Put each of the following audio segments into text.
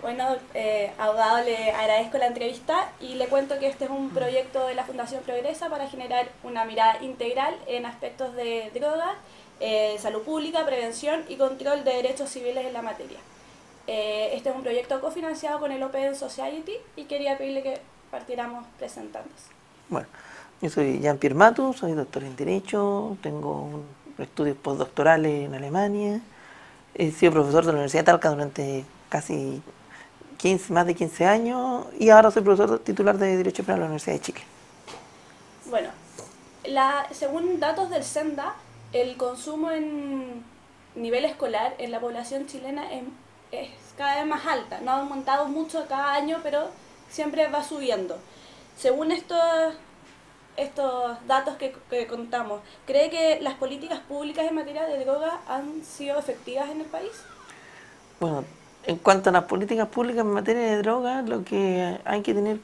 Bueno, abogado, le agradezco la entrevista y le cuento que este es un proyecto de la Fundación Progresa para generar una mirada integral en aspectos de drogas, salud pública, prevención y control de derechos civiles en la materia. Este es un proyecto cofinanciado con el Open Society y quería pedirle que partiéramos presentándose. Bueno, yo soy Jean-Pierre Matu, soy doctor en Derecho, tengo estudios postdoctorales en Alemania, he sido profesor de la Universidad de Talca durante casi 15, más de 15 años y ahora soy profesor titular de Derecho Penal de la Universidad de Chile. Bueno, según datos del SENDA, el consumo en nivel escolar en la población chilena es cada vez más alta. No ha aumentado mucho cada año, pero siempre va subiendo. Según estos datos que contamos, ¿cree que las políticas públicas en materia de drogas han sido efectivas en el país? Bueno, en cuanto a las políticas públicas en materia de drogas, lo que hay que tener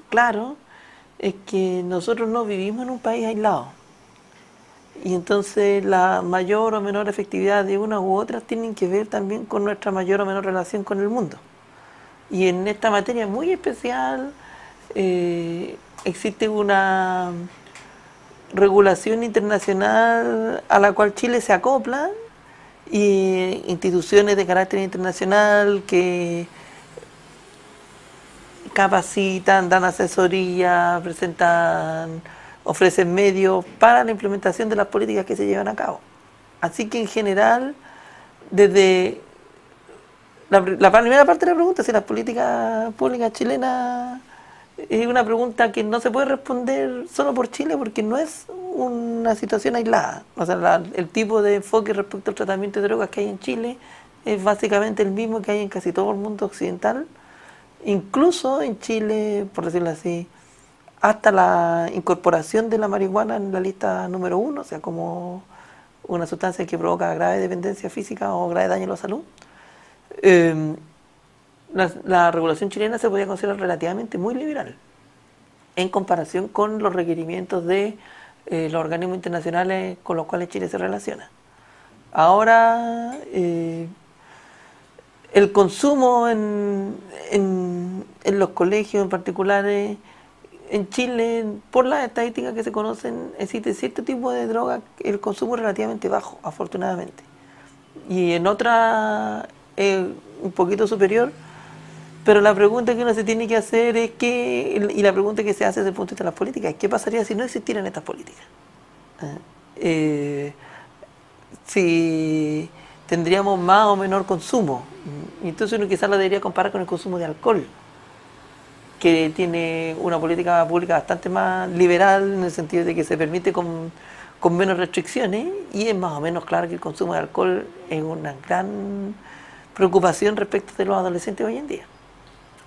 claro es que nosotros no vivimos en un país aislado. Y entonces la mayor o menor efectividad de una u otra tienen que ver también con nuestra mayor o menor relación con el mundo. Y en esta materia muy especial existe una regulación internacional a la cual Chile se acopla y instituciones de carácter internacional que capacitan, dan asesoría, presentan, ofrecen medios para la implementación de las políticas que se llevan a cabo. Así que en general, desde la primera parte de la pregunta, si las políticas públicas chilenas, es una pregunta que no se puede responder solo por Chile porque no es una situación aislada. O sea, el tipo de enfoque respecto al tratamiento de drogas que hay en Chile es básicamente el mismo que hay en casi todo el mundo occidental. Incluso en Chile, por decirlo así, hasta la incorporación de la marihuana en la lista número 1, o sea, como una sustancia que provoca grave dependencia física o grave daño a la salud, eh, la regulación chilena se podía considerar relativamente muy liberal en comparación con los requerimientos de los organismos internacionales con los cuales Chile se relaciona. Ahora, el consumo en los colegios en particular en Chile, por las estadísticas que se conocen, existe cierto tipo de droga, el consumo es relativamente bajo, afortunadamente. Y en otras un poquito superior, pero la pregunta que uno se tiene que hacer es y la pregunta que se hace desde el punto de vista de las políticas, es ¿qué pasaría si no existieran estas políticas? Eh, si tendríamos más o menor consumo. Y entonces uno quizás lo debería comparar con el consumo de alcohol, que tiene una política pública bastante más liberal en el sentido de que se permite con menos restricciones y es más o menos claro que el consumo de alcohol es una gran preocupación respecto de los adolescentes hoy en día.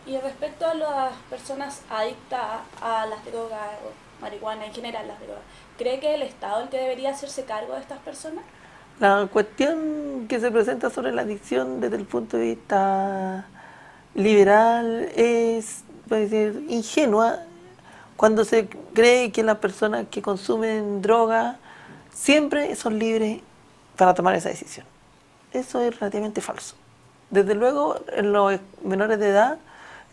Y respecto a las personas adictas a las drogas o marihuana en general, las drogas, ¿cree que el Estado es el que debería hacerse cargo de estas personas? La cuestión que se presenta sobre la adicción desde el punto de vista liberal es, puede decir, ingenua cuando se cree que las personas que consumen droga siempre son libres para tomar esa decisión. Eso es relativamente falso. Desde luego, en los menores de edad,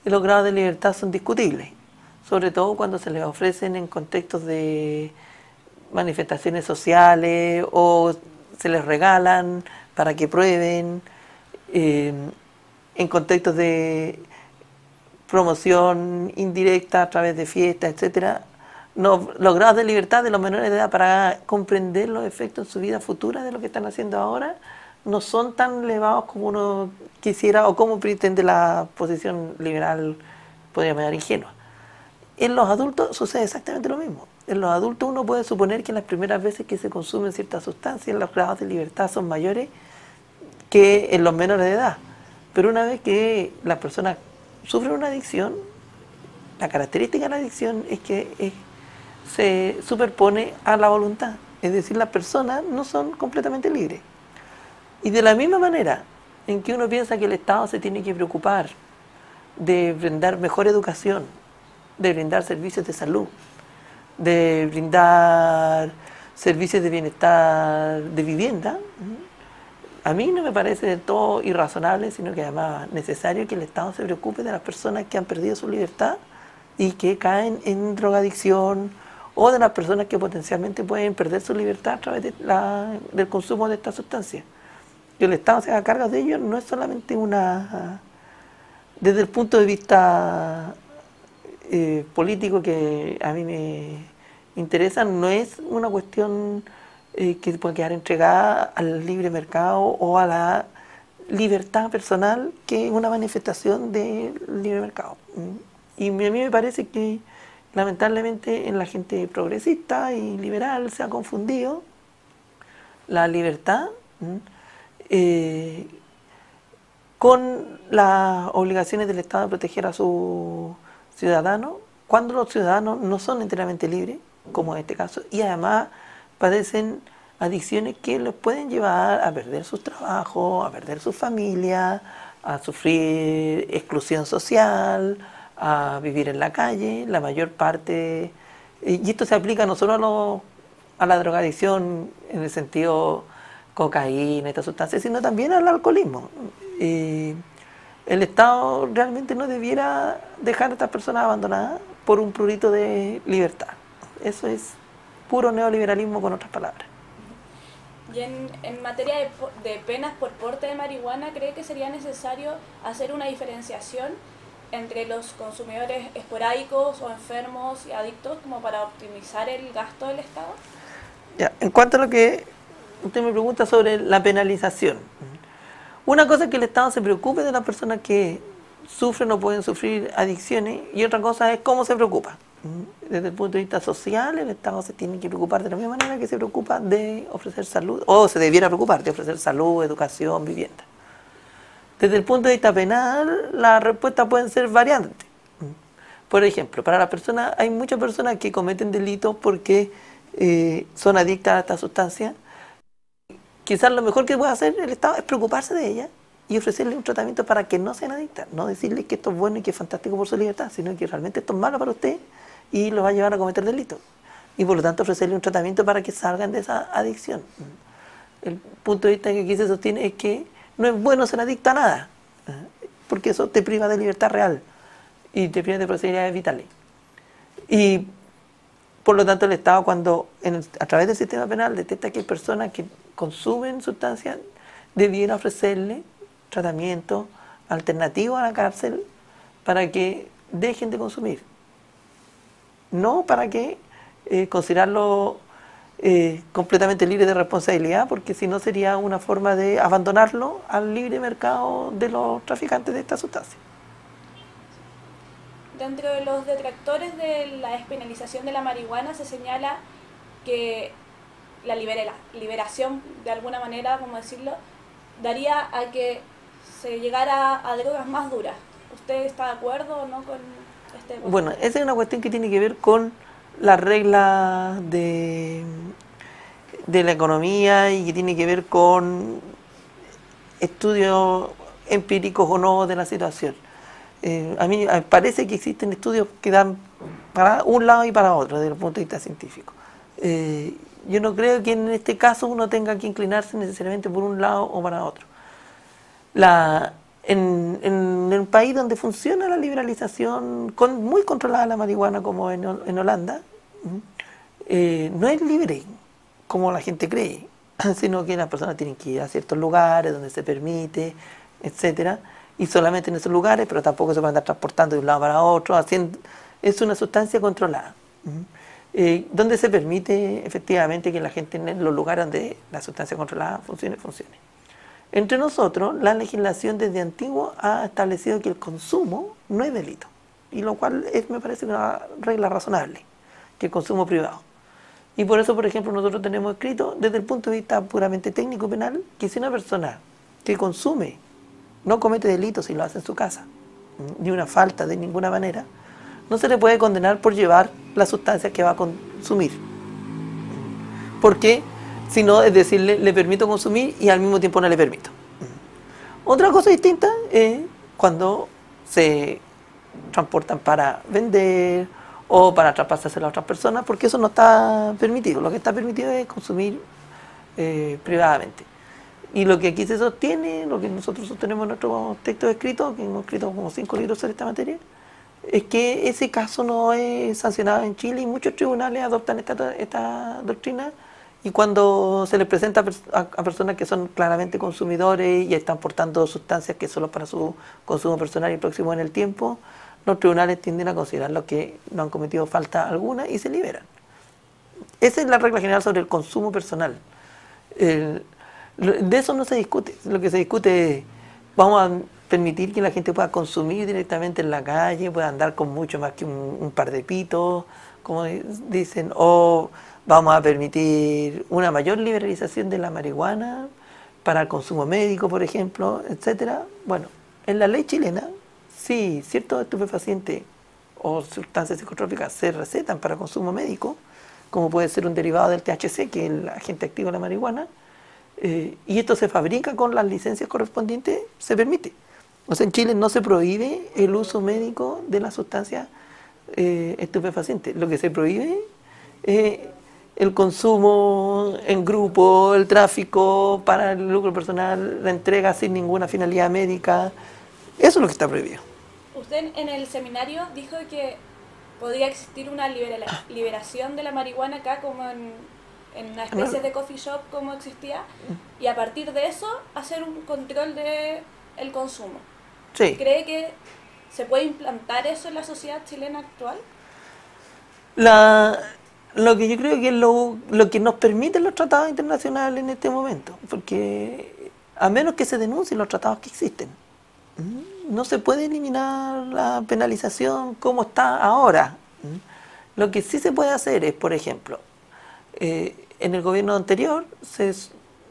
los grados de libertad son discutibles, sobre todo cuando se les ofrecen en contextos de manifestaciones sociales o se les regalan para que prueben, en contextos de promoción indirecta a través de fiestas, etcétera. No, los grados de libertad de los menores de edad para comprender los efectos en su vida futura de lo que están haciendo ahora no son tan elevados como uno quisiera o como pretende la posición liberal, podríamos llamar ingenua. En los adultos sucede exactamente lo mismo. En los adultos uno puede suponer que las primeras veces que se consumen ciertas sustancias los grados de libertad son mayores que en los menores de edad. Pero una vez que las personas sufren una adicción, la característica de la adicción es que se superpone a la voluntad. Es decir, las personas no son completamente libres. Y de la misma manera en que uno piensa que el Estado se tiene que preocupar de brindar mejor educación, de brindar servicios de salud, de brindar servicios de bienestar, de vivienda, a mí no me parece del todo irrazonable, sino que además necesario que el Estado se preocupe de las personas que han perdido su libertad y que caen en drogadicción, o de las personas que potencialmente pueden perder su libertad a través del consumo de estas sustancias. Que el Estado se haga cargo de ello no es solamente desde el punto de vista político que a mí me interesa, no es una cuestión que pueda quedar entregada al libre mercado o a la libertad personal, que es una manifestación del libre mercado. Y a mí me parece que lamentablemente en la gente progresista y liberal se ha confundido la libertad con las obligaciones del Estado de proteger a sus ciudadanos, cuando los ciudadanos no son enteramente libres, como en este caso, y además padecen adicciones que los pueden llevar a perder sus trabajos, a perder su familia, a sufrir exclusión social, a vivir en la calle. La mayor parte, y esto se aplica no solo a la drogadicción en el sentido cocaína, estas sustancias, sino también al alcoholismo. El Estado realmente no debiera dejar a estas personas abandonadas por un prurito de libertad. Eso es puro neoliberalismo, con otras palabras. Y en materia de penas por porte de marihuana, ¿cree que sería necesario hacer una diferenciación entre los consumidores esporádicos o enfermos y adictos como para optimizar el gasto del Estado? Ya, en cuanto a lo que usted me pregunta sobre la penalización, una cosa es que el Estado se preocupe de las personas que sufren o pueden sufrir adicciones, y otra cosa es cómo se preocupa. Desde el punto de vista social, el Estado se tiene que preocupar de la misma manera que se preocupa de ofrecer salud, o se debiera preocupar de ofrecer salud, educación, vivienda. Desde el punto de vista penal, las respuestas pueden ser variantes. Por ejemplo, para las personas, hay muchas personas que cometen delitos porque son adictas a esta sustancia. Quizás lo mejor que puede hacer el Estado es preocuparse de ellas y ofrecerles un tratamiento para que no sean adictas. No decirles que esto es bueno y que es fantástico por su libertad, sino que realmente esto es malo para usted y los va a llevar a cometer delitos. Y por lo tanto ofrecerle un tratamiento para que salgan de esa adicción. El punto de vista que aquí se sostiene es que no es bueno ser adicto a nada, porque eso te priva de libertad real y te priva de posibilidades vitales. Y por lo tanto el Estado, cuando a través del sistema penal detecta que hay personas que consumen sustancias, debiera ofrecerle tratamiento alternativo a la cárcel para que dejen de consumir. No para que considerarlo completamente libre de responsabilidad, porque si no sería una forma de abandonarlo al libre mercado de los traficantes de esta sustancia. Dentro de los detractores de la despenalización de la marihuana se señala que la liberación, de alguna manera, como decirlo, daría a que se llegara a drogas más duras. ¿Usted está de acuerdo o no con este? Bueno, esa es una cuestión que tiene que ver con las reglas de la economía y que tiene que ver con estudios empíricos o no de la situación. A mí me parece que existen estudios que dan para un lado y para otro desde el punto de vista científico. Yo no creo que en este caso uno tenga que inclinarse necesariamente por un lado o para otro. En el país donde funciona la liberalización, muy controlada la marihuana como en Holanda, no es libre como la gente cree, sino que las personas tienen que ir a ciertos lugares donde se permite, etcétera, y solamente en esos lugares, pero tampoco se puede andar transportando de un lado para otro, es una sustancia controlada, donde se permite efectivamente que la gente en los lugares donde la sustancia controlada funcione. Entre nosotros, la legislación desde antiguo ha establecido que el consumo no es delito, y lo cual me parece una regla razonable, que el consumo privado. Y por eso, por ejemplo, nosotros tenemos escrito desde el punto de vista puramente técnico penal que si una persona que consume no comete delitos si lo hace en su casa, ni una falta de ninguna manera, no se le puede condenar por llevar las sustancias que va a consumir. ¿Por qué? Si no, es decirle, le permito consumir y al mismo tiempo no le permito. Otra cosa distinta es cuando se transportan para vender o para traspasarse a otras personas, porque eso no está permitido. Lo que está permitido es consumir privadamente. Y lo que aquí se sostiene, lo que nosotros sostenemos en nuestros textos escritos, que hemos escrito como 5 libros sobre esta materia, es que ese caso no es sancionado en Chile y muchos tribunales adoptan esta doctrina, y cuando se les presenta a personas que son claramente consumidores y están portando sustancias que solo para su consumo personal y próximo en el tiempo, los tribunales tienden a considerarlo que no han cometido falta alguna y se liberan. Esa es la regla general sobre el consumo personal. De eso no se discute. Lo que se discute es, vamos a permitir que la gente pueda consumir directamente en la calle, pueda andar con mucho más que un par de pitos, como dicen, o vamos a permitir una mayor liberalización de la marihuana para el consumo médico, por ejemplo, etcétera. Bueno, en la ley chilena, sí, ciertos estupefacientes o sustancias psicotrópicas se recetan para consumo médico, como puede ser un derivado del THC, que es el agente activo de la marihuana, y esto se fabrica con las licencias correspondientes, se permite. O sea, en Chile no se prohíbe el uso médico de las sustancias estupefacientes. Lo que se prohíbe es el consumo en grupo, el tráfico para el lucro personal, la entrega sin ninguna finalidad médica. Eso es lo que está prohibido. Usted en el seminario dijo que podría existir una liberación de la marihuana acá como en una especie de coffee shop como existía, y a partir de eso hacer un control del consumo. Sí. ¿Cree que se puede implantar eso en la sociedad chilena actual? Lo que yo creo que es lo que nos permiten los tratados internacionales en este momento, porque a menos que se denuncien los tratados que existen, no se puede eliminar la penalización como está ahora. Lo que sí se puede hacer es, por ejemplo, en el gobierno anterior,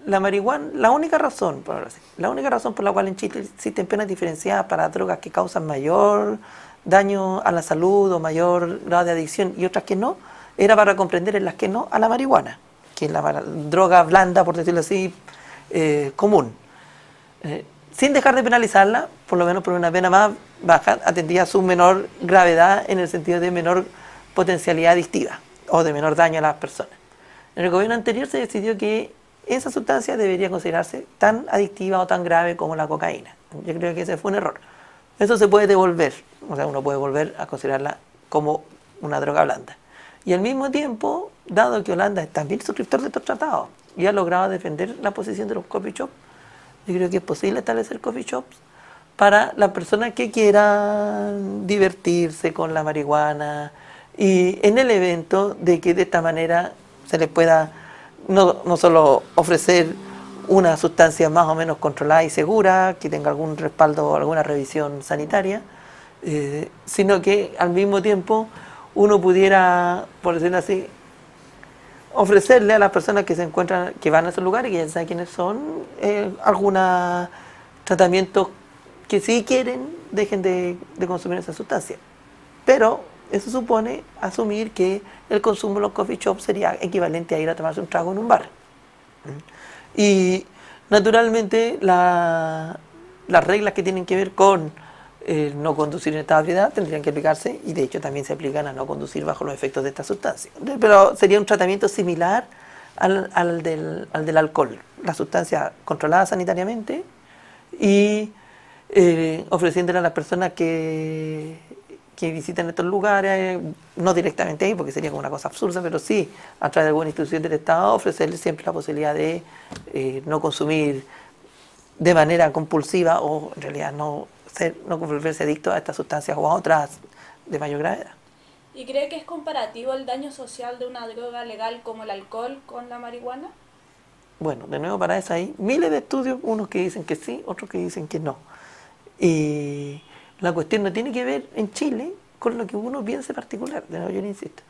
la marihuana, la única razón por la cual en Chile existen penas diferenciadas para drogas que causan mayor daño a la salud o mayor grado de adicción y otras que no, era para comprender en las que no a la marihuana, que es la droga blanda, por decirlo así, común. Sin dejar de penalizarla, por lo menos por una pena más baja, atendía a su menor gravedad en el sentido de menor potencialidad adictiva o de menor daño a las personas. En el gobierno anterior se decidió que esa sustancia debería considerarse tan adictiva o tan grave como la cocaína. Yo creo que ese fue un error. Eso se puede devolver, o sea, uno puede volver a considerarla como una droga blanda. Y al mismo tiempo, dado que Holanda es también suscriptor de estos tratados y ha logrado defender la posición de los coffee shops, yo creo que es posible establecer coffee shops para las personas que quieran divertirse con la marihuana, y en el evento de que de esta manera se les pueda no solo ofrecer una sustancia más o menos controlada y segura, que tenga algún respaldo o alguna revisión sanitaria, sino que al mismo tiempo uno pudiera, por decirlo así, ofrecerle a las personas que se encuentran, que van a esos lugares, que ya saben quiénes son, algunos tratamientos que si quieren dejen de consumir esa sustancia. Pero eso supone asumir que el consumo en los coffee shops sería equivalente a ir a tomarse un trago en un bar. Y naturalmente las reglas que tienen que ver con no conducir en estado de ebriedad tendrían que aplicarse, y de hecho también se aplican a no conducir bajo los efectos de esta sustancia. Pero sería un tratamiento similar al del alcohol, la sustancia controlada sanitariamente y ofreciéndole a las personas que visitan estos lugares, no directamente ahí, porque sería como una cosa absurda, pero sí, a través de alguna institución del Estado, ofrecerles siempre la posibilidad de no consumir de manera compulsiva o en realidad no volverse adicto a estas sustancias o a otras de mayor gravedad. ¿Y cree que es comparativo el daño social de una droga legal como el alcohol con la marihuana? Bueno, de nuevo para eso hay miles de estudios, unos que dicen que sí, otros que dicen que no. Y la cuestión no tiene que ver en Chile con lo que uno piense particular, de nuevo yo le insisto.